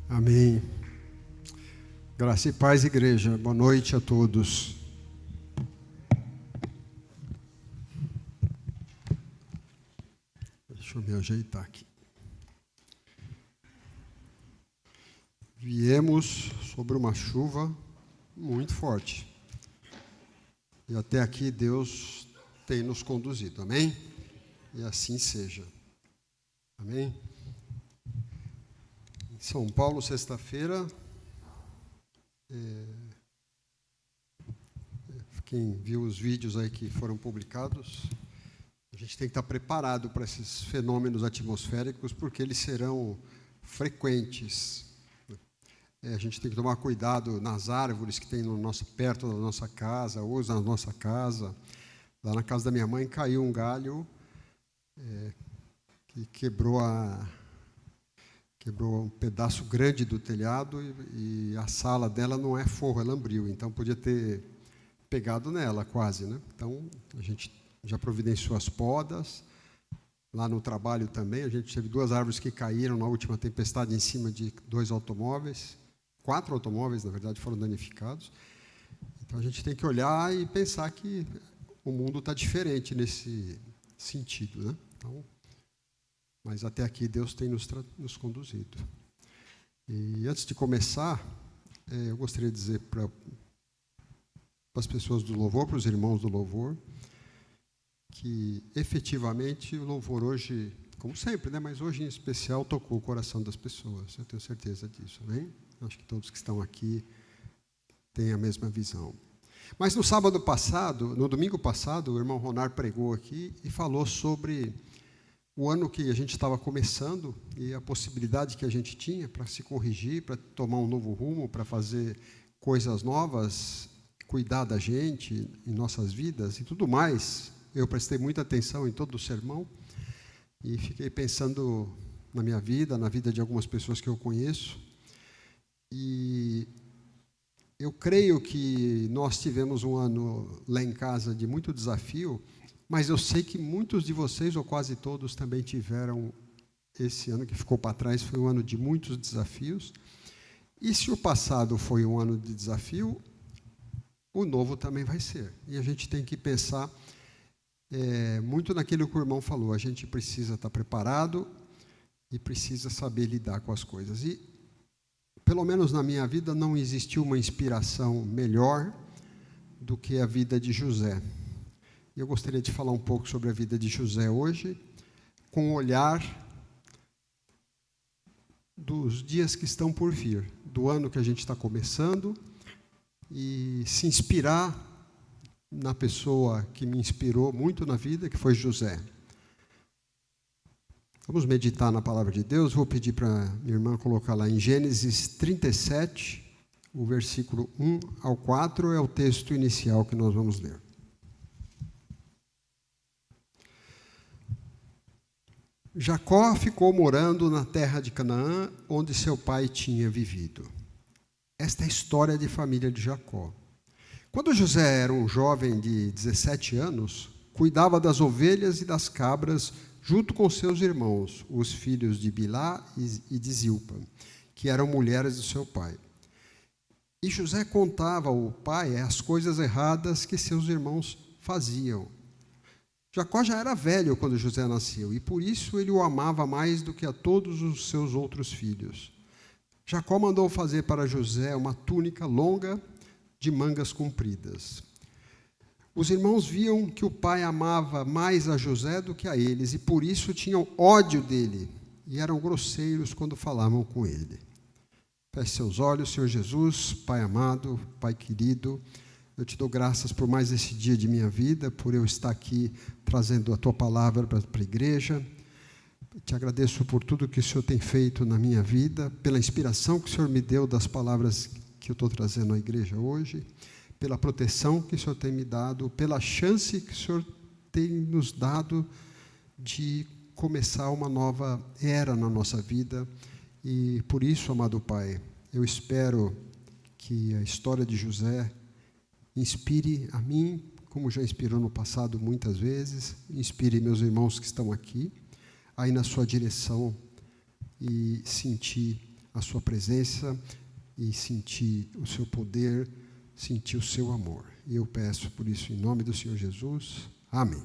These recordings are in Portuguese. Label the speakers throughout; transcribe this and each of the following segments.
Speaker 1: Amém. Graça e paz, igreja. Boa noite a todos. Deixa eu me ajeitar aqui. Viemos sobre uma chuva muito forte. E até aqui Deus tem nos conduzido. Amém? E assim seja. Amém? Em São Paulo, sexta-feira, quem viu os vídeos aí que foram publicados, a gente tem que estar preparado para esses fenômenos atmosféricos, porque eles serão frequentes. A gente tem que tomar cuidado nas árvores que tem perto da nossa casa, ou na nossa casa. Lá na casa da minha mãe caiu um galho que quebrou um pedaço grande do telhado e a sala dela não é forro, é lambril, então podia ter pegado nela quase, né? Então a gente já providenciou as podas. Lá no trabalho também, a gente teve 2 árvores que caíram na última tempestade em cima de 2 automóveis. 4 automóveis, na verdade, foram danificados. Então a gente tem que olhar e pensar que o mundo está diferente nesse sentido, né? Então, mas até aqui Deus tem nos conduzido. E antes de começar, eu gostaria de dizer para as pessoas do louvor, para os irmãos do louvor, que efetivamente o louvor hoje, como sempre, né, mas hoje em especial, tocou o coração das pessoas. Eu tenho certeza disso, né? Acho que todos que estão aqui têm a mesma visão. Mas no sábado passado, no domingo passado, o irmão Ronar pregou aqui e falou sobre o ano que a gente estava começando e a possibilidade que a gente tinha para se corrigir, para tomar um novo rumo, para fazer coisas novas, cuidar da gente, em nossas vidas e tudo mais. Eu prestei muita atenção em todo o sermão e fiquei pensando na minha vida, na vida de algumas pessoas que eu conheço. E eu creio que nós tivemos um ano lá em casa de muito desafio, mas eu sei que muitos de vocês, ou quase todos, também tiveram esse ano que ficou para trás, foi um ano de muitos desafios. E se o passado foi um ano de desafio, o novo também vai ser. E a gente tem que pensar muito naquilo que o irmão falou. A gente precisa estar preparado e precisa saber lidar com as coisas. E, pelo menos na minha vida, não existiu uma inspiração melhor do que a vida de José. Eu gostaria de falar um pouco sobre a vida de José hoje, com o olhar dos dias que estão por vir, do ano que a gente está começando, e se inspirar na pessoa que me inspirou muito na vida, que foi José. Vamos meditar na palavra de Deus. Vou pedir para minha irmã colocar lá em Gênesis 37, o versículo 1 ao 4, é o texto inicial que nós vamos ler. Jacó ficou morando na terra de Canaã, onde seu pai tinha vivido. Esta é a história de família de Jacó. Quando José era um jovem de 17 anos, cuidava das ovelhas e das cabras junto com seus irmãos, os filhos de Bilá e de Zilpa, que eram mulheres do seu pai. E José contava ao pai as coisas erradas que seus irmãos faziam. Jacó já era velho quando José nasceu, e por isso ele o amava mais do que a todos os seus outros filhos. Jacó mandou fazer para José uma túnica longa de mangas compridas. Os irmãos viam que o pai amava mais a José do que a eles, e por isso tinham ódio dele, e eram grosseiros quando falavam com ele. Feche seus olhos, Senhor Jesus, Pai amado, Pai querido, eu te dou graças por mais esse dia de minha vida, por eu estar aqui trazendo a tua palavra para a igreja. Te agradeço por tudo que o Senhor tem feito na minha vida, pela inspiração que o Senhor me deu das palavras que eu estou trazendo à igreja hoje, pela proteção que o Senhor tem me dado, pela chance que o Senhor tem nos dado de começar uma nova era na nossa vida. E por isso, amado Pai, eu espero que a história de José inspire a mim, como já inspirou no passado muitas vezes, inspire meus irmãos que estão aqui, aí na sua direção, e sentir a sua presença e sentir o seu poder, sentir o seu amor. E eu peço por isso em nome do Senhor Jesus. Amém.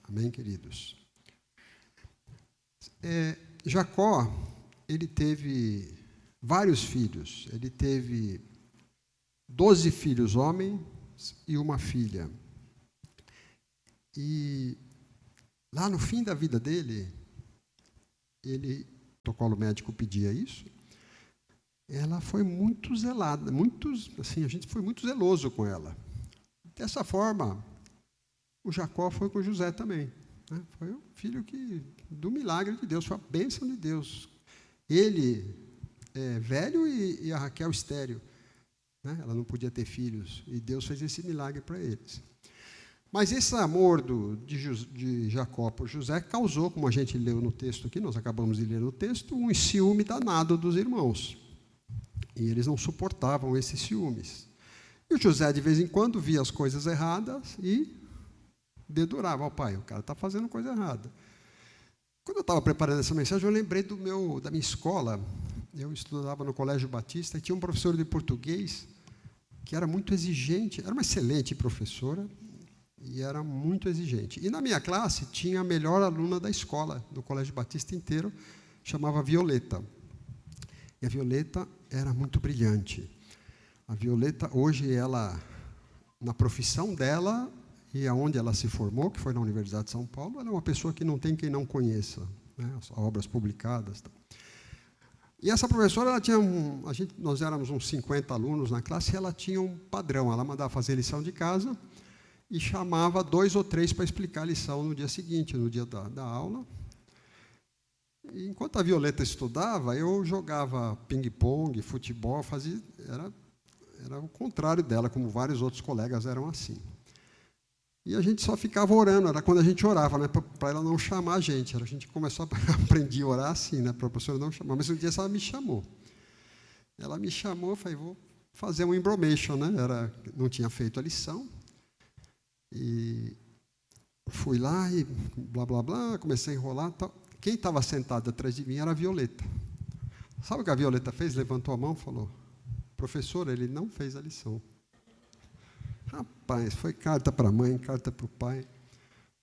Speaker 1: Amém, queridos. Jacó, ele teve vários filhos. Ele teve 12 filhos homens e uma filha. E lá no fim da vida dele, o protocolo médico pedia isso, ela foi muito zelada, a gente foi muito zeloso com ela. Dessa forma, o Jacó foi com José também. Né? Foi o filho do milagre de Deus, foi a bênção de Deus. Ele é velho e a Raquel estéril. Né? Ela não podia ter filhos, e Deus fez esse milagre para eles. Mas esse amor de Jacó por José causou, como a gente leu no texto aqui, nós acabamos de ler no texto, um ciúme danado dos irmãos. E eles não suportavam esses ciúmes. E o José, de vez em quando, via as coisas erradas e dedurava ao pai: o cara está fazendo coisa errada. Quando eu estava preparando essa mensagem, eu lembrei da minha escola. Eu estudava no Colégio Batista e tinha um professor de português que era muito exigente, era uma excelente professora e era muito exigente. E na minha classe tinha a melhor aluna da escola, do Colégio Batista inteiro, chamava Violeta. E a Violeta era muito brilhante. A Violeta, hoje, ela, na profissão dela e aonde ela se formou, que foi na Universidade de São Paulo, ela é uma pessoa que não tem quem não conheça, né, as obras publicadas. E essa professora, ela tinha nós éramos uns 50 alunos na classe, e ela tinha um padrão. Ela mandava fazer lição de casa e chamava 2 ou 3 para explicar a lição no dia seguinte, no dia da aula. E enquanto a Violeta estudava, eu jogava ping-pong, futebol, era o contrário dela, como vários outros colegas eram assim. E a gente só ficava orando, era quando a gente orava, né, para ela não chamar a gente. A gente começou a aprender a orar assim, né, para a professora não chamar. Mas um dia ela me chamou. Ela me chamou, eu falei: vou fazer um embromation, né? Não tinha feito a lição. E fui lá e blá, blá, blá, comecei a enrolar. Tal. Quem estava sentado atrás de mim era a Violeta. Sabe o que a Violeta fez? Levantou a mão e falou: professor, ele não fez a lição. Rapaz, foi carta para a mãe, carta para o pai.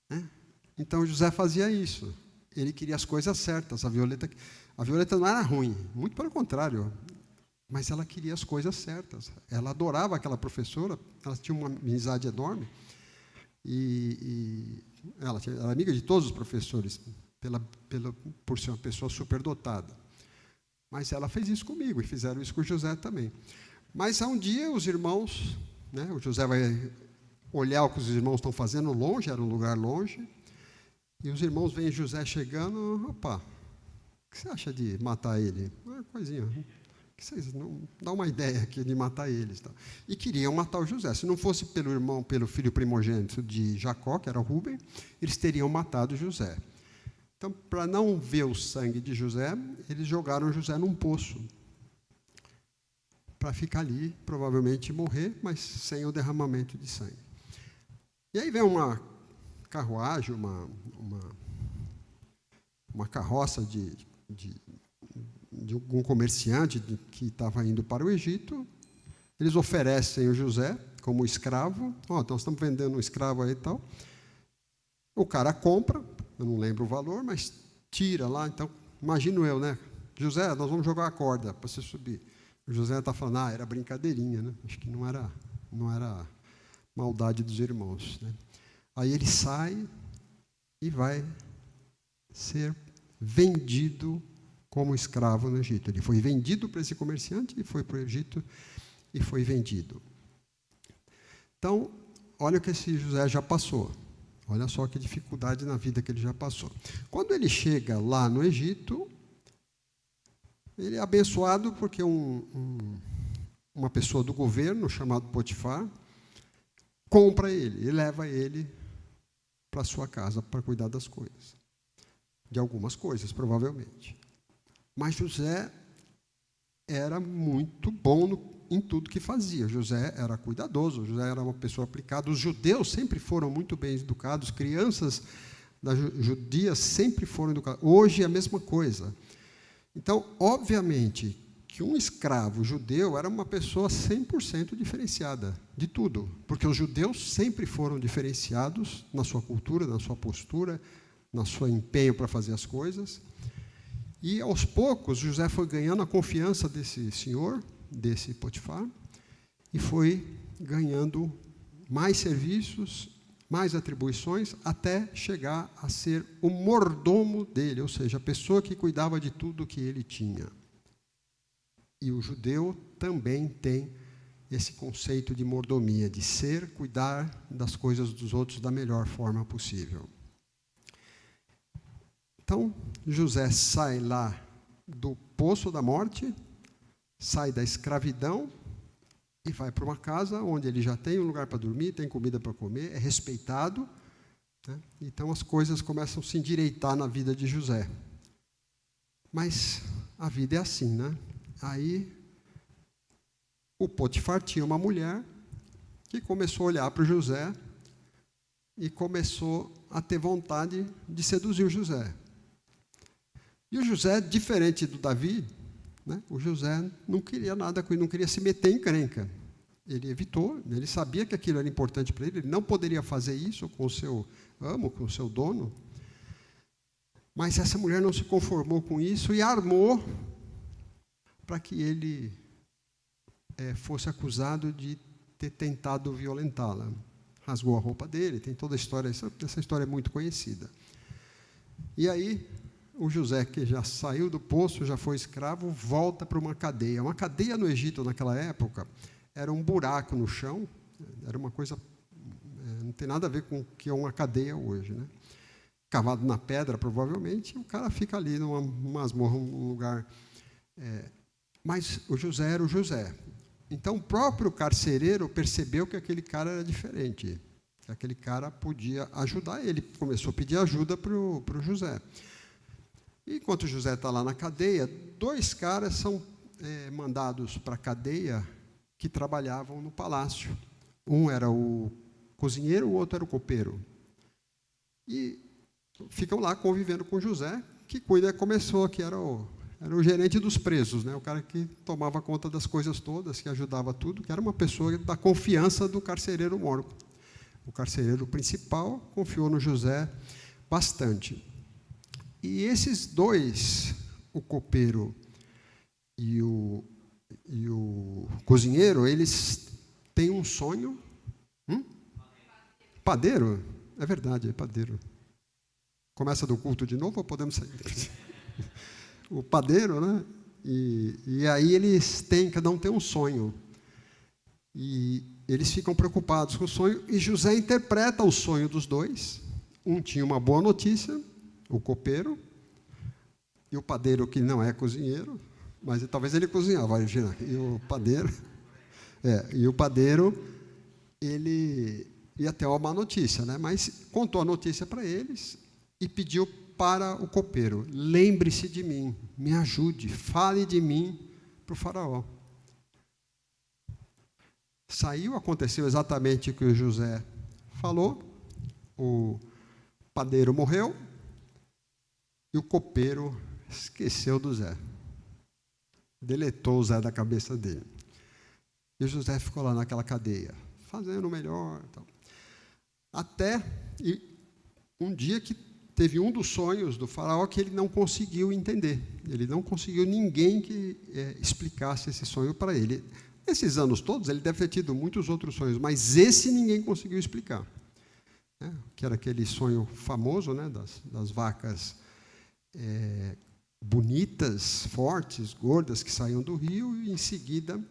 Speaker 1: Né? Então, José fazia isso. Ele queria as coisas certas. A Violeta não era ruim, muito pelo contrário. Mas ela queria as coisas certas. Ela adorava aquela professora, ela tinha uma amizade enorme. E ela era amiga de todos os professores, por ser uma pessoa superdotada. Mas ela fez isso comigo, e fizeram isso com o José também. Mas, um dia, os irmãos... Né? O José vai olhar o que os irmãos estão fazendo longe, era um lugar longe, e os irmãos veem José chegando: opa, o que você acha de matar ele? Uma coisinha, que vocês não dá uma ideia aqui de matar eles. Tá? E queriam matar o José. Se não fosse pelo filho primogênito de Jacó, que era o Rúben, eles teriam matado José. Então, para não ver o sangue de José, eles jogaram José num poço, para ficar ali, provavelmente morrer, mas sem o derramamento de sangue. E aí vem uma carruagem, uma carroça de algum comerciante que estava indo para o Egito. Eles oferecem o José como escravo. Então nós estamos vendendo um escravo aí e tal. O cara compra, eu não lembro o valor, mas tira lá. Então, imagino eu, né? José, nós vamos jogar a corda para você subir. O José está falando: era brincadeirinha, né? Acho que não era maldade dos irmãos. Né? Aí ele sai e vai ser vendido como escravo no Egito. Ele foi vendido para esse comerciante e foi para o Egito e foi vendido. Então, olha o que esse José já passou. Olha só que dificuldade na vida que ele já passou. Quando ele chega lá no Egito, ele é abençoado porque uma pessoa do governo, chamado Potifar, compra ele e leva ele para sua casa para cuidar das coisas. De algumas coisas, provavelmente. Mas José era muito bom em tudo que fazia. José era cuidadoso, José era uma pessoa aplicada. Os judeus sempre foram muito bem educados, crianças judias sempre foram educadas. Hoje é a mesma coisa. Então, obviamente, que um escravo judeu era uma pessoa 100% diferenciada de tudo, porque os judeus sempre foram diferenciados na sua cultura, na sua postura, no seu empenho para fazer as coisas. E, aos poucos, José foi ganhando a confiança desse senhor, desse Potifar, e foi ganhando mais serviços, mais atribuições, até chegar a ser o mordomo dele, ou seja, a pessoa que cuidava de tudo que ele tinha. E o judeu também tem esse conceito de mordomia, de cuidar das coisas dos outros da melhor forma possível. Então, José sai lá do poço da morte, sai da escravidão, e vai para uma casa onde ele já tem um lugar para dormir, tem comida para comer, é respeitado, né? Então as coisas começam a se endireitar na vida de José. Mas a vida é assim, né? Aí o Potifar tinha uma mulher que começou a olhar para o José e começou a ter vontade de seduzir o José. E o José, diferente do Davi, né? O José não queria nada com ele, não queria se meter em encrenca. Ele evitou, ele sabia que aquilo era importante para ele não poderia fazer isso com o seu amo, com o seu dono. Mas essa mulher não se conformou com isso e armou para que ele fosse acusado de ter tentado violentá-la. Rasgou a roupa dele, tem toda a história, essa história é muito conhecida. E aí, o José, que já saiu do poço, já foi escravo, volta para uma cadeia. Uma cadeia no Egito, naquela época, era um buraco no chão, era uma coisa, não tem nada a ver com o que é uma cadeia hoje, né? Cavado na pedra, provavelmente, o cara fica ali numa masmorra, um lugar. Mas o José era o José. Então, o próprio carcereiro percebeu que aquele cara era diferente, que aquele cara podia ajudar ele. Começou a pedir ajuda para o José. E, enquanto o José está lá na cadeia, 2 caras são mandados para a cadeia que trabalhavam no palácio. Um era o cozinheiro, o outro era o copeiro. E ficam lá convivendo com José, que começou, que era o gerente dos presos, né? O cara que tomava conta das coisas todas, que ajudava tudo, que era uma pessoa da confiança do carcereiro mor. O carcereiro principal confiou no José bastante. E esses 2, o copeiro e o cozinheiro, eles têm um sonho. Padeiro? É verdade, é padeiro. Começa do culto de novo ou podemos sair? O padeiro, né? E aí cada um tem um sonho. E eles ficam preocupados com o sonho, e José interpreta o sonho dos 2. Um tinha uma boa notícia, o copeiro, e o padeiro, que não é cozinheiro, mas talvez ele cozinhava, imagina. E o padeiro, ele ia ter uma má notícia, né? Mas contou a notícia para eles e pediu para o copeiro: lembre-se de mim, me ajude, fale de mim para o faraó. Aconteceu exatamente o que o José falou, o padeiro morreu e o copeiro esqueceu do Zé. Deletou o Zé da cabeça dele. E o José ficou lá naquela cadeia, fazendo o melhor. Tal. Até um dia que teve um dos sonhos do faraó que ele não conseguiu entender. Ele não conseguiu ninguém que explicasse esse sonho para ele. Esses anos todos, ele deve ter tido muitos outros sonhos, mas esse ninguém conseguiu explicar. Que era aquele sonho famoso, né, das vacas bonitas, fortes, gordas, que saíam do rio, e em seguida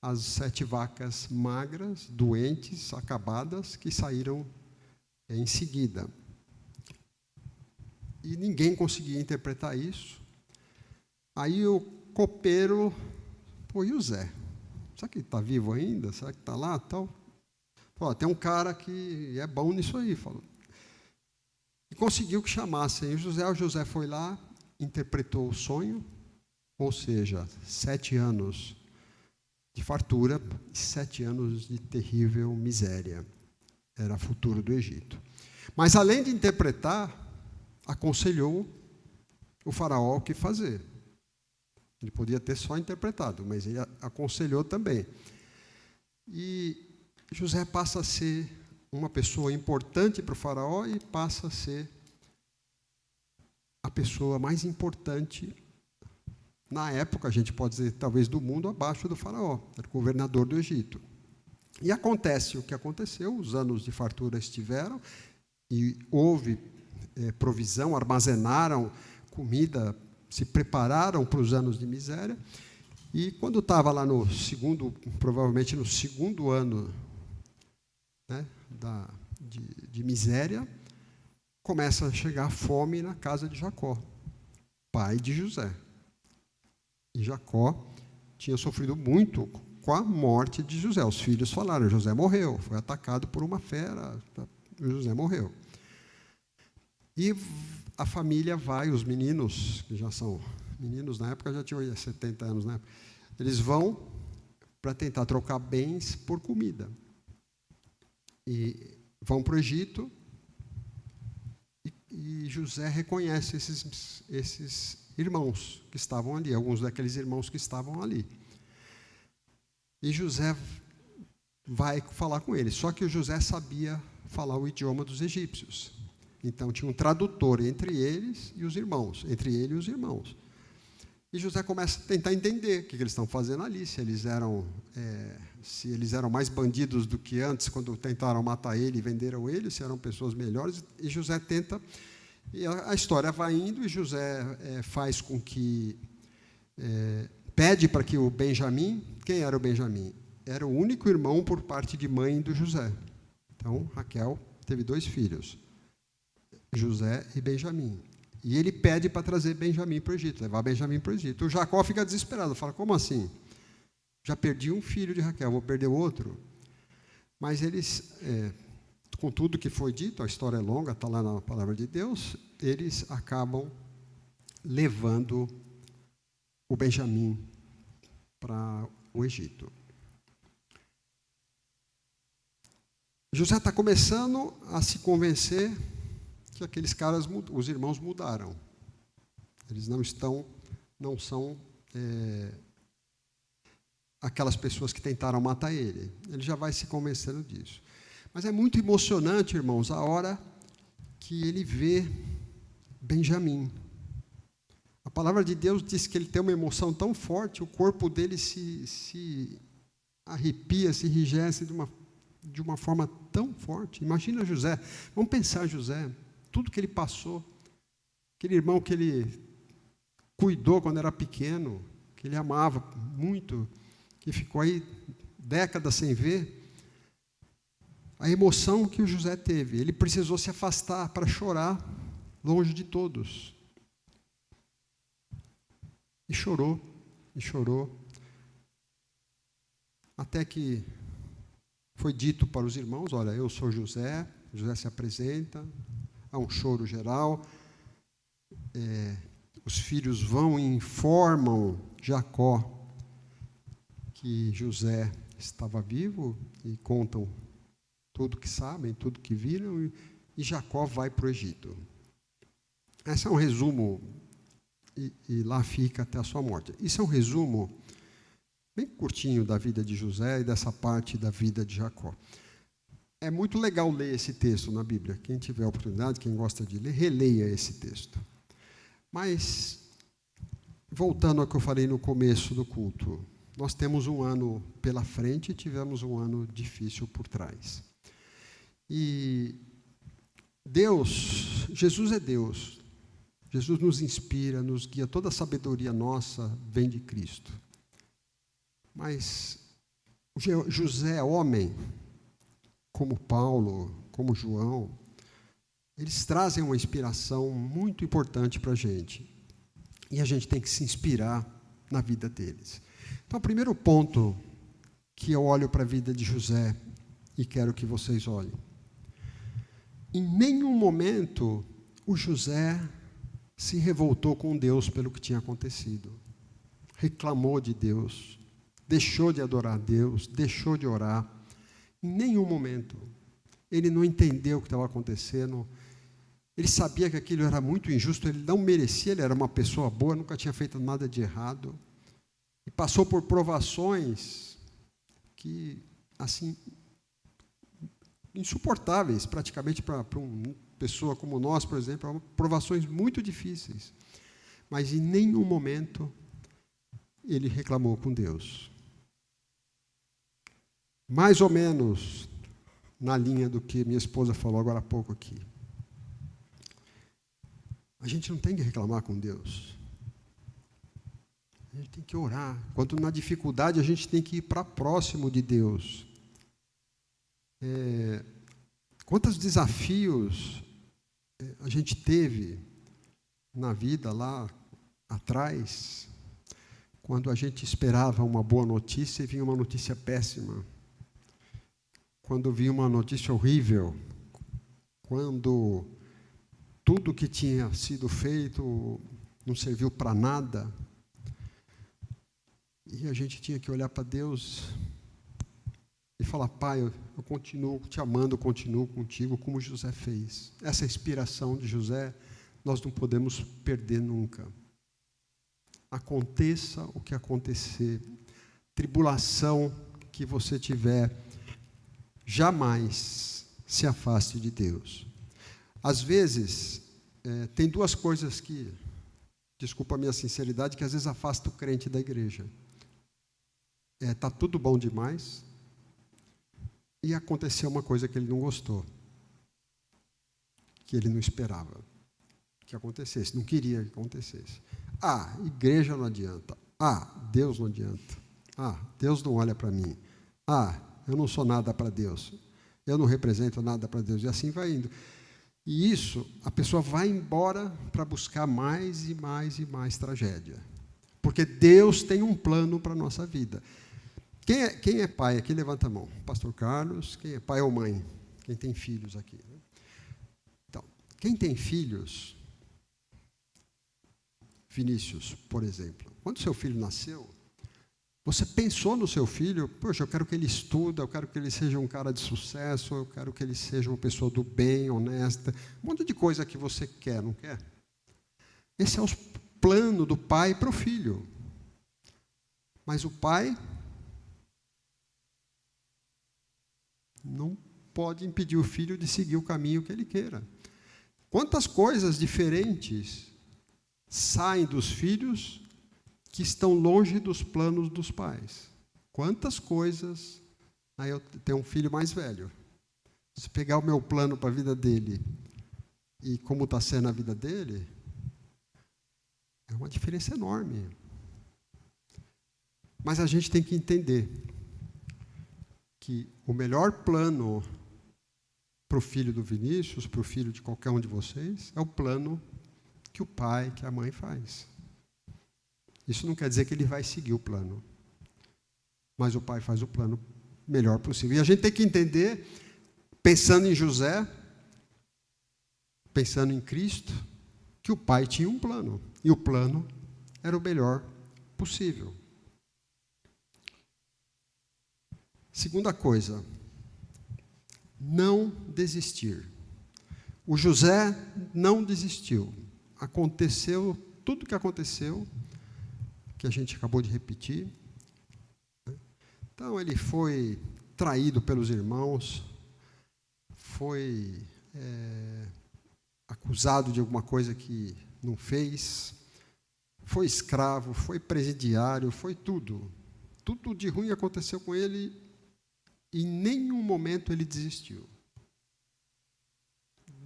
Speaker 1: as 7 vacas magras, doentes, acabadas, que saíram em seguida. E ninguém conseguia interpretar isso. Aí o copeiro, e o Zé? Será que ele está vivo ainda? Será que está lá? Tal? Tem um cara que é bom nisso aí, falou. E conseguiu que chamassem o José foi lá, interpretou o sonho, ou seja, 7 anos de fartura e 7 anos de terrível miséria. Era o futuro do Egito. Mas, além de interpretar, aconselhou o faraó o que fazer. Ele podia ter só interpretado, mas ele aconselhou também. E José passa a ser uma pessoa importante para o faraó e passa a ser a pessoa mais importante na época, a gente pode dizer, talvez do mundo, abaixo do faraó. Era o governador do Egito. E acontece o que aconteceu, os anos de fartura estiveram, e houve provisão, armazenaram comida, se prepararam para os anos de miséria, e quando estava lá no segundo, provavelmente no segundo ano, né, de miséria, começa a chegar fome na casa de Jacó, pai de José. E Jacó tinha sofrido muito com a morte de José. Os filhos falaram, José morreu, foi atacado por uma fera, José morreu. E a família vai, os meninos, que já são meninos na época, já tinham 70 anos, né? Eles vão para tentar trocar bens por comida. E vão para o Egito, e José reconhece esses irmãos que estavam ali, alguns daqueles irmãos que estavam ali. E José vai falar com eles, só que o José sabia falar o idioma dos egípcios. Então, tinha um tradutor entre eles e os irmãos, entre ele e os irmãos. E José começa a tentar entender o que eles estão fazendo ali, se eles eram mais bandidos do que antes, quando tentaram matar ele e venderam ele, se eram pessoas melhores. E José tenta, e a história vai indo, e José faz com que, pede para que o Benjamim, quem era o Benjamim? Era o único irmão por parte de mãe do José. Então, Raquel teve 2 filhos, José e Benjamim. E ele pede para trazer Benjamim para o Egito, levar Benjamim para o Egito. O Jacó fica desesperado, fala, como assim? Já perdi um filho de Raquel, vou perder o outro? Mas eles, com tudo que foi dito, a história é longa, está lá na palavra de Deus, eles acabam levando o Benjamim para o Egito. José está começando a se convencer que aqueles caras, os irmãos mudaram. Eles não são aquelas pessoas que tentaram matar ele. Ele já vai se convencendo disso. Mas é muito emocionante, irmãos, a hora que ele vê Benjamim. A palavra de Deus diz que ele tem uma emoção tão forte, o corpo dele se arrepia, se enrijece de uma forma tão forte. Imagina José, vamos pensar José, tudo que ele passou, aquele irmão que ele cuidou quando era pequeno, que ele amava muito, que ficou aí décadas sem ver, a emoção que o José teve, ele precisou se afastar para chorar longe de todos. E chorou, até que foi dito para os irmãos, olha, eu sou José, José se apresenta, há um choro geral, os filhos vão e informam Jacó que José estava vivo e contam tudo que sabem, tudo que viram, e Jacó vai para o Egito. Esse é um resumo, e lá fica até a sua morte. Isso é um resumo bem curtinho da vida de José e dessa parte da vida de Jacó. É muito legal ler esse texto na Bíblia. Quem tiver a oportunidade, quem gosta de ler, releia esse texto. Mas, voltando ao que eu falei no começo do culto, nós temos um ano pela frente e tivemos um ano difícil por trás. E Jesus é Deus. Jesus nos inspira, nos guia. Toda a sabedoria nossa vem de Cristo. Mas José é homem, como Paulo, como João, eles trazem uma inspiração muito importante para a gente. E a gente tem que se inspirar na vida deles. Então, o primeiro ponto que eu olho para a vida de José e quero que vocês olhem. Em nenhum momento o José se revoltou com Deus pelo que tinha acontecido. Reclamou de Deus, deixou de adorar a Deus, deixou de orar. Em nenhum momento. Ele não entendeu o que estava acontecendo. Ele sabia que aquilo era muito injusto, ele não merecia, ele era uma pessoa boa, nunca tinha feito nada de errado. e passou por provações que, assim, insuportáveis, praticamente para uma pessoa como nós, por exemplo, provações muito difíceis. Mas em nenhum momento ele reclamou com Deus. Mais ou menos na linha do que minha esposa falou agora há pouco aqui. A gente não tem que reclamar com Deus. A gente tem que orar. Quando na dificuldade, a gente tem que ir para próximo de Deus. Quantos desafios a gente teve na vida lá atrás, quando a gente esperava uma boa notícia e vinha uma notícia péssima. Quando vinha uma notícia horrível. Quando tudo que tinha sido feito não serviu para nada. E a gente tinha que olhar para Deus e falar: Pai, eu continuo te amando, eu continuo contigo, como José fez. Essa inspiração de José, nós não podemos perder nunca. Aconteça o que acontecer, tribulação que você tiver, jamais se afaste de Deus. Às vezes, tem duas coisas que, desculpa a minha sinceridade, que às vezes afasta o crente da igreja. Está tudo bom demais e aconteceu uma coisa que ele não gostou, que ele não esperava que acontecesse, não queria que acontecesse. Igreja não adianta. Deus não adianta. Deus não olha para mim. Eu não sou nada para Deus. Eu não represento nada para Deus. E assim vai indo. E isso, a pessoa vai embora para buscar mais e mais e mais tragédia. Porque Deus tem um plano para a nossa vida. Quem é pai aqui? Levanta a mão. Pastor Carlos, quem é pai ou mãe? Quem tem filhos aqui? Então, quem tem filhos, Vinícius, por exemplo, quando seu filho nasceu, você pensou no seu filho: poxa, eu quero que ele estude, eu quero que ele seja um cara de sucesso, eu quero que ele seja uma pessoa do bem, honesta, um monte de coisa que você quer, não quer? Esse é o plano do pai para o filho. Mas o pai não pode impedir o filho de seguir o caminho que ele queira. Quantas coisas diferentes saem dos filhos que estão longe dos planos dos pais? Quantas coisas... Aí eu tenho um filho mais velho. Se pegar o meu plano para a vida dele e como está sendo a vida dele, é uma diferença enorme. Mas a gente tem que entender que o melhor plano para o filho do Vinícius, para o filho de qualquer um de vocês, é o plano que o pai, que a mãe faz. Isso não quer dizer que ele vai seguir o plano, mas o pai faz o plano melhor possível. E a gente tem que entender, pensando em José, pensando em Cristo, que o pai tinha um plano, e o plano era o melhor possível. Segunda coisa, não desistir. O José não desistiu. Aconteceu tudo o que aconteceu, que a gente acabou de repetir. Então, ele foi traído pelos irmãos, foi acusado de alguma coisa que não fez, foi escravo, foi presidiário, foi tudo. Tudo de ruim aconteceu com ele. Em nenhum momento ele desistiu.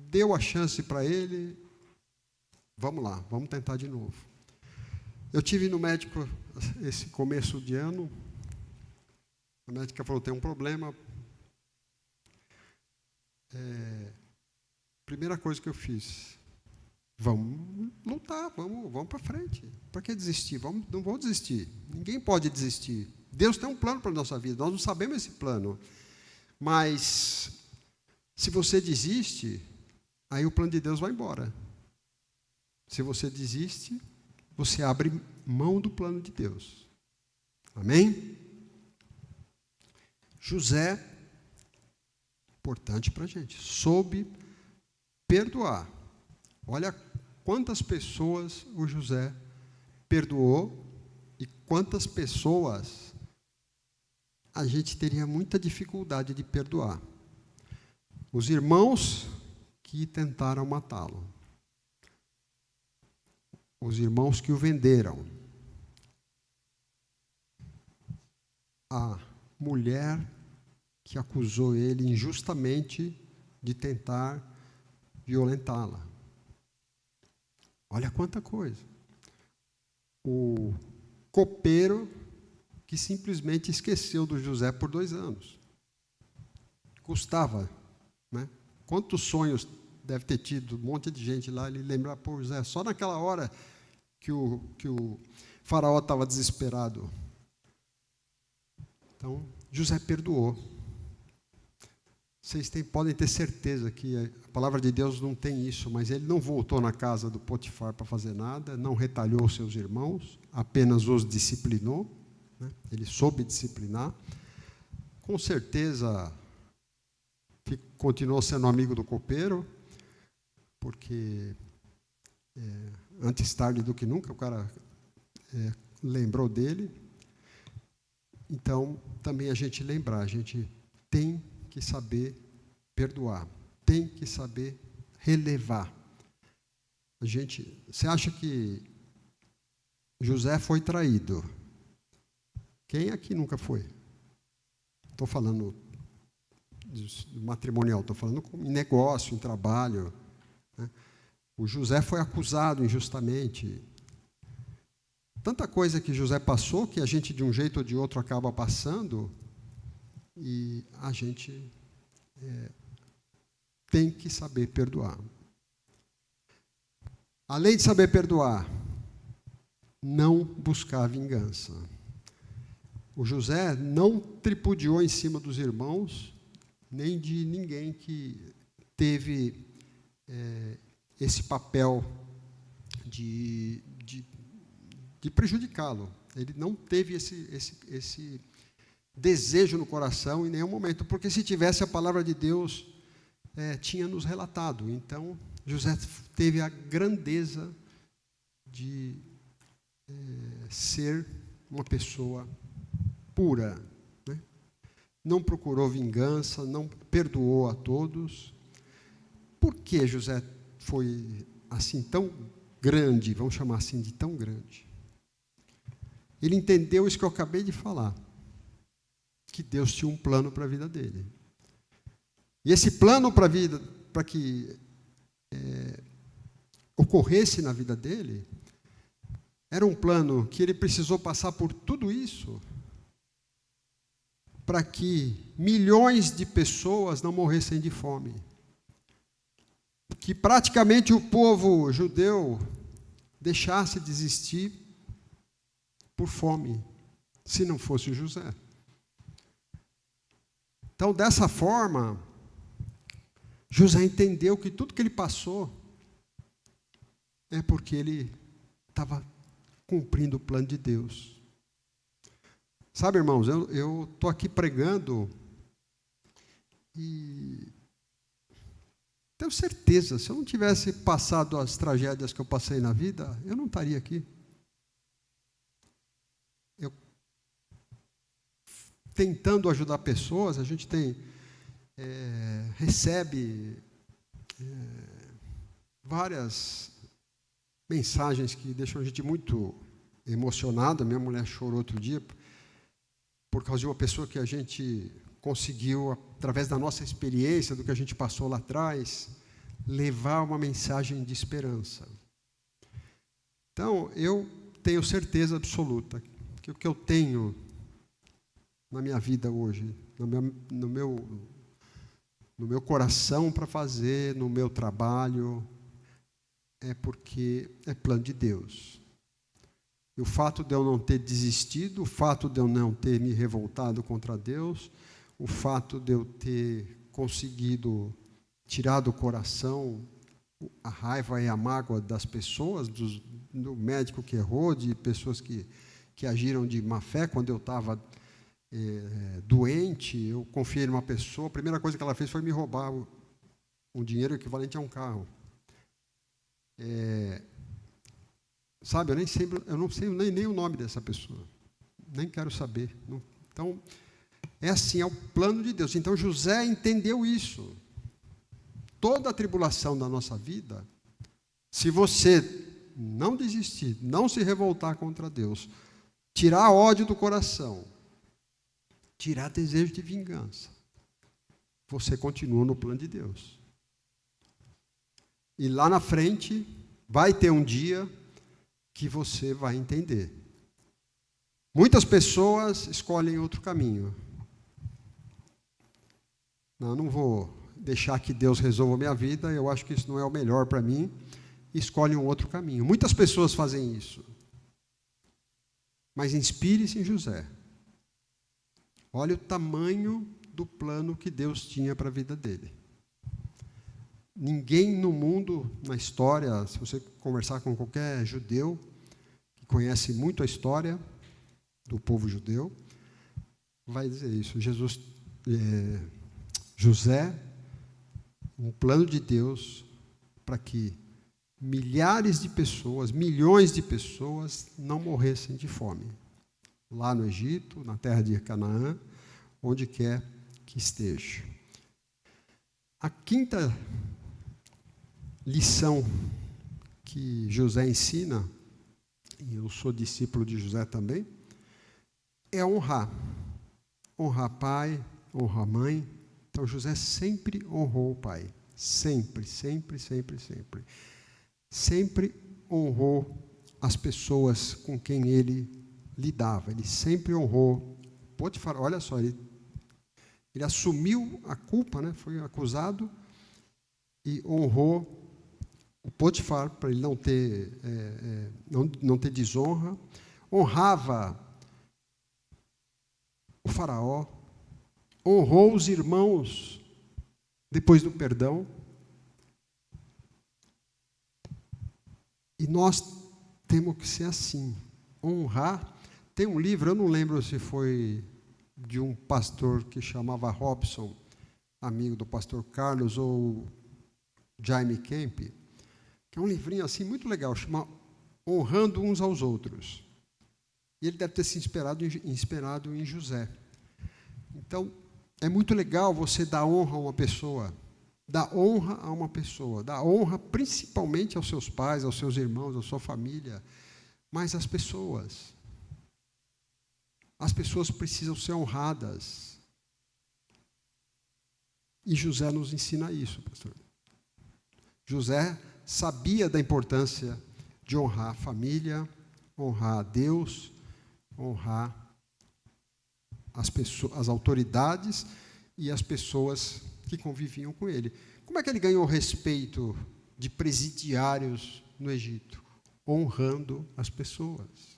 Speaker 1: Deu a chance para ele. Vamos lá, vamos tentar de novo. Eu tive no médico esse começo de ano. A médica falou: tem um problema. Primeira coisa que eu fiz: vamos lutar, vamos para frente. Para que desistir? Não vou desistir. Ninguém pode desistir. Deus tem um plano para a nossa vida, nós não sabemos esse plano. Mas, se você desiste, aí o plano de Deus vai embora. Se você desiste, você abre mão do plano de Deus. Amém? José, importante para a gente, soube perdoar. Olha quantas pessoas o José perdoou e quantas pessoas a gente teria muita dificuldade de perdoar. Os irmãos que tentaram matá-lo. Os irmãos que o venderam. A mulher que acusou ele injustamente de tentar violentá-la. Olha quanta coisa. O copeiro que simplesmente esqueceu do José por 2 anos. Custava, né? Quantos sonhos deve ter tido, um monte de gente lá, ele lembrar, pô, José, só naquela hora que o faraó estava desesperado. Então, José perdoou. Vocês podem ter certeza que a palavra de Deus não tem isso, mas ele não voltou na casa do Potifar para fazer nada, não retalhou seus irmãos, apenas os disciplinou, né? Ele soube disciplinar. Com certeza, continuou sendo amigo do copeiro, porque antes tarde do que nunca o cara lembrou dele. Então, também a gente lembrar, a gente tem que saber perdoar, tem que saber relevar. Você acha que José foi traído? Quem aqui nunca foi? Estou falando matrimonial, estou falando em negócio, em trabalho, né? O José foi acusado injustamente. Tanta coisa que José passou, que a gente de um jeito ou de outro acaba passando, e a gente tem que saber perdoar. Além de saber perdoar, não buscar vingança. O José não tripudiou em cima dos irmãos, nem de ninguém que teve esse papel de prejudicá-lo. Ele não teve esse desejo no coração em nenhum momento, porque se tivesse, a palavra de Deus tinha nos relatado. Então, José teve a grandeza de ser uma pessoa pura, né? Não procurou vingança, não perdoou a todos. Por que José foi assim tão grande, vamos chamar assim de tão grande? Ele entendeu isso que eu acabei de falar, que Deus tinha um plano para a vida dele. E esse plano para a vida, para que ocorresse na vida dele, era um plano que ele precisou passar por tudo isso para que milhões de pessoas não morressem de fome. Que praticamente o povo judeu deixasse de existir por fome, se não fosse o José. Então, dessa forma, José entendeu que tudo que ele passou é porque ele estava cumprindo o plano de Deus. Sabe, irmãos, eu estou aqui pregando e tenho certeza, se eu não tivesse passado as tragédias que eu passei na vida, eu não estaria aqui. Eu, tentando ajudar pessoas, a gente recebe várias mensagens que deixam a gente muito emocionado. Minha mulher chorou outro dia por causa de uma pessoa que a gente conseguiu, através da nossa experiência, do que a gente passou lá atrás, levar uma mensagem de esperança. Então, eu tenho certeza absoluta que o que eu tenho na minha vida hoje, no meu coração para fazer, no meu trabalho, é porque é plano de Deus. E o fato de eu não ter desistido, o fato de eu não ter me revoltado contra Deus, o fato de eu ter conseguido tirar do coração a raiva e a mágoa das pessoas, do médico que errou, de pessoas que agiram de má fé quando eu estava doente, eu confiei numa pessoa, a primeira coisa que ela fez foi me roubar um dinheiro equivalente a um carro. Sabe, eu não sei nem o nome dessa pessoa. nem quero saber. Então, é assim, é o plano de Deus. Então, José entendeu isso. Toda a tribulação da nossa vida, se você não desistir, não se revoltar contra Deus, tirar ódio do coração, tirar desejo de vingança, você continua no plano de Deus. E lá na frente, vai ter um dia que você vai entender. Muitas pessoas escolhem outro caminho. Não vou deixar que Deus resolva a minha vida, eu acho que isso não é o melhor para mim, e escolhem um outro caminho. Muitas pessoas fazem isso. Mas inspire-se em José. Olha o tamanho do plano que Deus tinha para a vida dele. Ninguém no mundo, na história, se você conversar com qualquer judeu, que conhece muito a história do povo judeu, vai dizer isso. José, um plano de Deus para que milhares de pessoas, milhões de pessoas não morressem de fome. Lá no Egito, na terra de Canaã, onde quer que esteja. A quinta lição que José ensina, e eu sou discípulo de José também, é honrar. Honrar pai, honrar mãe. Então José sempre honrou o pai. Sempre, sempre, sempre, sempre. Sempre honrou as pessoas com quem ele lidava. Ele sempre honrou. Potifar, olha só, ele assumiu a culpa, né? Foi acusado e honrou o Potifar para ele não ter desonra. Honrava o faraó. Honrou os irmãos depois do perdão. E nós temos que ser assim, honrar. Tem um livro, eu não lembro se foi de um pastor que chamava Robson, amigo do pastor Carlos, ou Jaime Kemp, que é um livrinho assim muito legal, chama Honrando Uns aos Outros. E ele deve ter se inspirado em José. Então, é muito legal você dar honra a uma pessoa, dar honra a uma pessoa, dar honra principalmente aos seus pais, aos seus irmãos, à sua família, mas às pessoas. As pessoas precisam ser honradas. E José nos ensina isso, pastor. José sabia da importância de honrar a família, honrar a Deus, honrar as pessoas, as autoridades e as pessoas que conviviam com ele. Como é que ele ganhou o respeito de presidiários no Egito? Honrando as pessoas.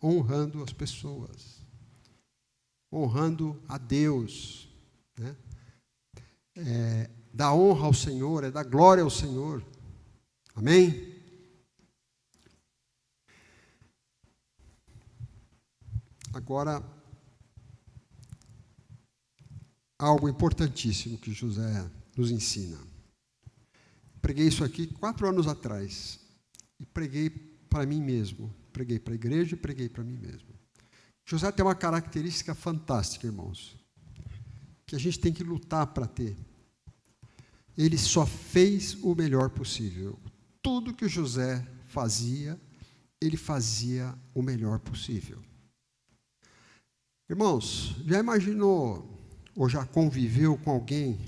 Speaker 1: Honrando as pessoas. Honrando a Deus. Né? Dar honra ao Senhor, dar glória ao Senhor. Amém? Agora, algo importantíssimo que José nos ensina. Preguei isso aqui 4 anos atrás. E preguei para mim mesmo. Preguei para a igreja e preguei para mim mesmo. José tem uma característica fantástica, irmãos, que a gente tem que lutar para ter. Ele só fez o melhor possível. Tudo que o José fazia, ele fazia o melhor possível. Irmãos, já imaginou ou já conviveu com alguém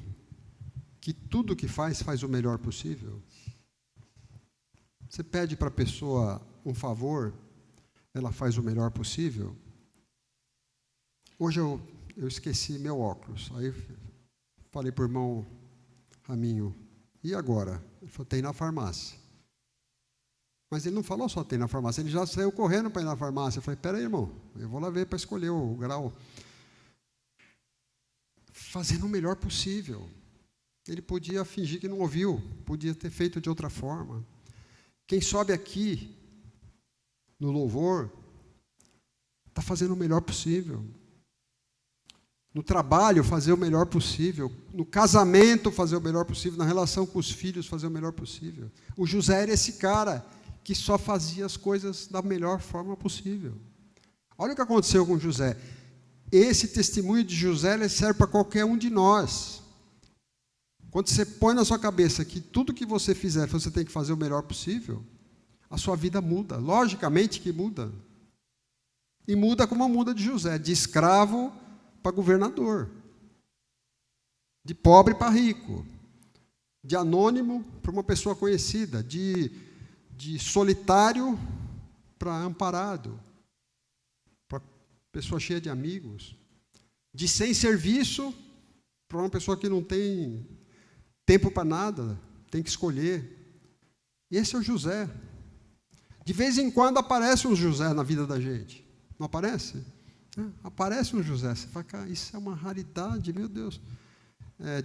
Speaker 1: que tudo que faz o melhor possível? Você pede para a pessoa um favor, ela faz o melhor possível? Hoje eu esqueci meu óculos. Aí falei para o irmão Raminho, e agora? Ele falou, tem na farmácia. Mas ele não falou só tem na farmácia, ele já saiu correndo para ir na farmácia. Eu falei, peraí, irmão, eu vou lá ver para escolher o grau. Fazendo o melhor possível. Ele podia fingir que não ouviu, podia ter feito de outra forma. Quem sobe aqui no louvor está fazendo o melhor possível. No trabalho, fazer o melhor possível. No casamento, fazer o melhor possível. Na relação com os filhos, fazer o melhor possível. O José era esse cara que só fazia as coisas da melhor forma possível. Olha o que aconteceu com José. Esse testemunho de José ele serve para qualquer um de nós. Quando você põe na sua cabeça que tudo que você fizer, você tem que fazer o melhor possível, a sua vida muda. Logicamente que muda. E muda como muda de José, de escravo para governador, de pobre para rico, de anônimo para uma pessoa conhecida, de solitário para amparado, para pessoa cheia de amigos, de sem serviço para uma pessoa que não tem tempo para nada, tem que escolher. Esse é o José. De vez em quando aparece um José na vida da gente. Não aparece? Aparece um José. Você fala, cara, isso é uma raridade, meu Deus.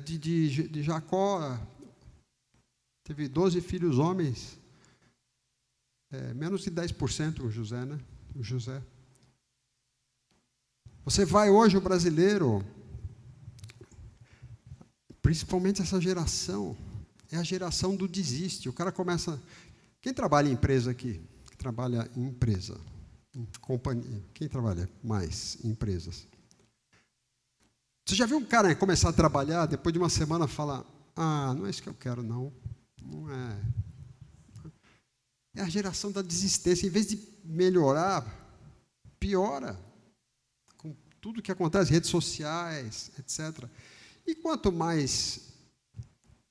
Speaker 1: De Jacó, teve 12 filhos homens, menos de 10% o José, né? O José. Você vai hoje, o brasileiro, principalmente essa geração, é a geração do desiste. O cara começa... Quem trabalha em empresa aqui? Quem trabalha em empresa? Em companhia? Quem trabalha mais em empresas? Você já viu um cara começar a trabalhar, depois de uma semana falar, não é isso que eu quero, não. Não é. É a geração da desistência. Em vez de melhorar, piora. Com tudo que acontece, redes sociais, etc. E quanto mais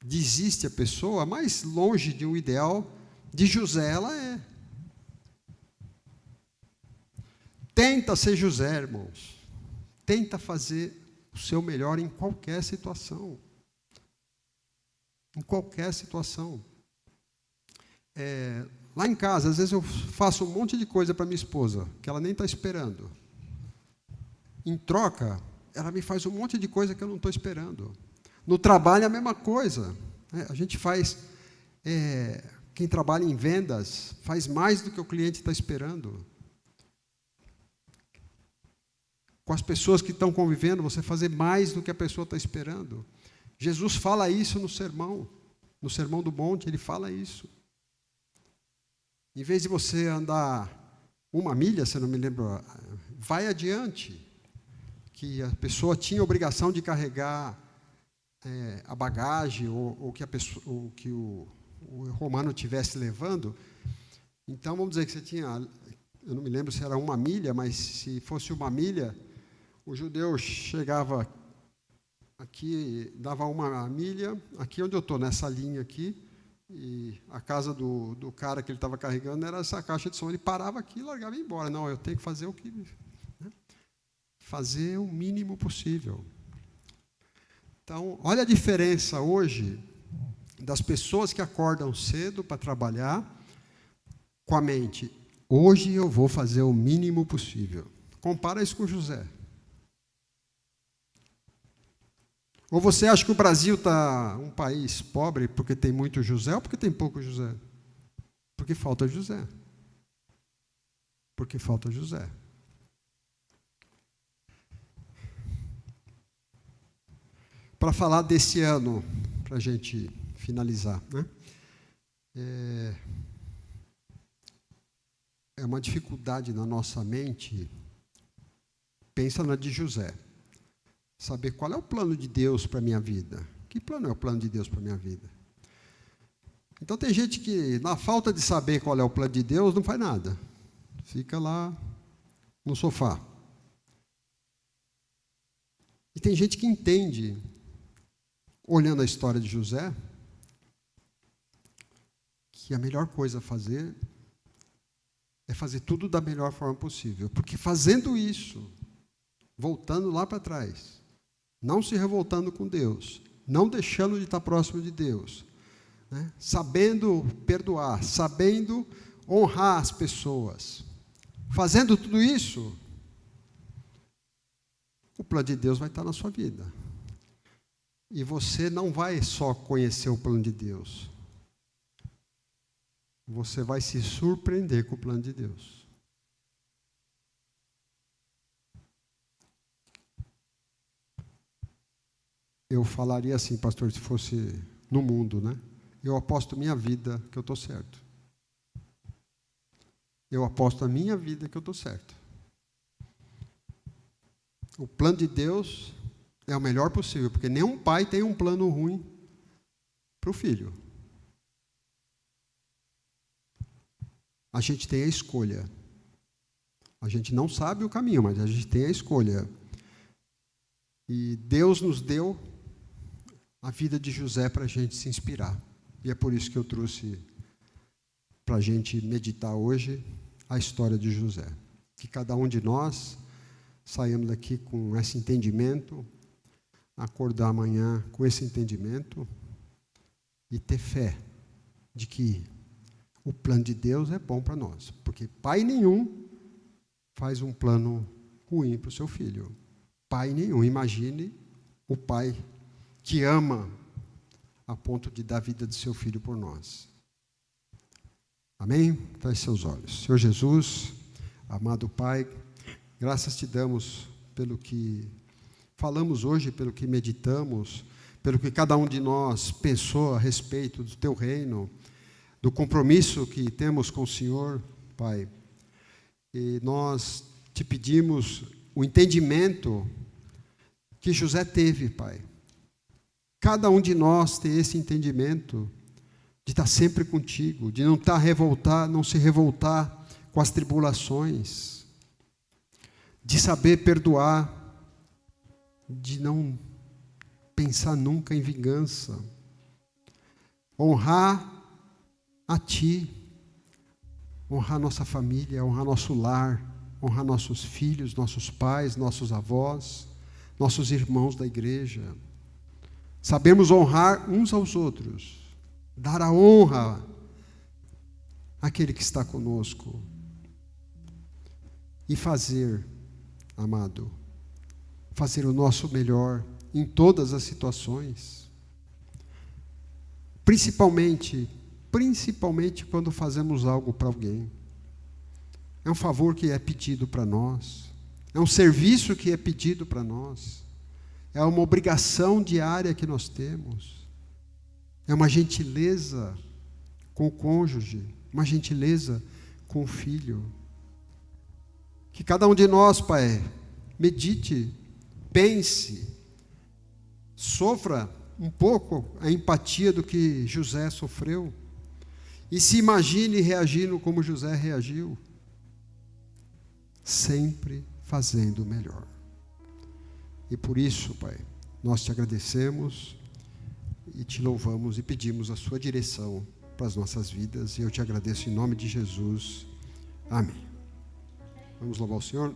Speaker 1: desiste a pessoa, mais longe de um ideal de José ela é. Tenta ser José, irmãos. Tenta fazer o seu melhor em qualquer situação. Em qualquer situação. Lá em casa, às vezes eu faço um monte de coisa para minha esposa, que ela nem está esperando. Em troca, ela me faz um monte de coisa que eu não estou esperando. No trabalho é a mesma coisa. A gente faz... quem trabalha em vendas faz mais do que o cliente está esperando. Com as pessoas que estão convivendo, você fazer mais do que a pessoa está esperando. Jesus fala isso no Sermão do Monte, ele fala isso. Em vez de você andar 1 milha, se eu não me lembro, vai adiante, que a pessoa tinha a obrigação de carregar a bagagem, ou que o romano estivesse levando. Então, vamos dizer que você tinha, eu não me lembro se era 1 milha, mas se fosse 1 milha, o judeu chegava aqui, dava 1 milha, aqui onde eu estou, nessa linha aqui, e a casa do cara que ele estava carregando era essa caixa de som. Ele parava aqui e largava e ia embora. Não, eu tenho que fazer o que... Né? Fazer o mínimo possível. Então, olha a diferença hoje das pessoas que acordam cedo para trabalhar com a mente. Hoje eu vou fazer o mínimo possível. Compara isso com José. Ou você acha que o Brasil está um país pobre porque tem muito José ou porque tem pouco José? Porque falta José. Porque falta José. Para falar desse ano, para a gente finalizar, né? É uma dificuldade na nossa mente, pensa na de José. Saber qual é o plano de Deus para a minha vida. Que plano é o plano de Deus para a minha vida? Então tem gente que, na falta de saber qual é o plano de Deus, não faz nada. Fica lá no sofá. E tem gente que entende, olhando a história de José, que a melhor coisa a fazer é fazer tudo da melhor forma possível. Porque fazendo isso, voltando lá para trás, não se revoltando com Deus, não deixando de estar próximo de Deus, né? Sabendo perdoar, sabendo honrar as pessoas, fazendo tudo isso, o plano de Deus vai estar na sua vida. E você não vai só conhecer o plano de Deus, você vai se surpreender com o plano de Deus. Eu falaria assim, pastor, se fosse no mundo, né? Eu aposto minha vida que eu estou certo. Eu aposto a minha vida que eu estou certo. O plano de Deus é o melhor possível, porque nenhum pai tem um plano ruim para o filho. A gente tem a escolha. A gente não sabe o caminho, mas a gente tem a escolha. E Deus nos deu a vida de José para a gente se inspirar. E é por isso que eu trouxe para a gente meditar hoje a história de José. Que cada um de nós saímos daqui com esse entendimento, acordar amanhã com esse entendimento e ter fé de que o plano de Deus é bom para nós. Porque pai nenhum faz um plano ruim para o seu filho. Pai nenhum. Imagine o pai que ama a ponto de dar a vida de seu filho por nós. Amém? Feche seus olhos. Senhor Jesus, amado Pai, graças te damos pelo que falamos hoje, pelo que meditamos, pelo que cada um de nós pensou a respeito do teu reino, do compromisso que temos com o Senhor, Pai. E nós te pedimos o entendimento que José teve, Pai. Cada um de nós tem esse entendimento de estar sempre contigo, de não não se revoltar com as tribulações, de saber perdoar, de não pensar nunca em vingança, honrar a Ti, honrar nossa família, honrar nosso lar, honrar nossos filhos, nossos pais, nossos avós, nossos irmãos da igreja. Sabemos honrar uns aos outros, dar a honra àquele que está conosco e fazer, amado, fazer o nosso melhor em todas as situações, principalmente quando fazemos algo para alguém. É um favor que é pedido para nós, é um serviço que é pedido para nós, é uma obrigação diária que nós temos, é uma gentileza com o cônjuge, uma gentileza com o filho. Que cada um de nós, Pai, medite, pense, sofra um pouco a empatia do que José sofreu e se imagine reagindo como José reagiu, sempre fazendo o melhor. E por isso, Pai, nós te agradecemos e te louvamos e pedimos a sua direção para as nossas vidas. E eu te agradeço em nome de Jesus. Amém. Vamos louvar o Senhor.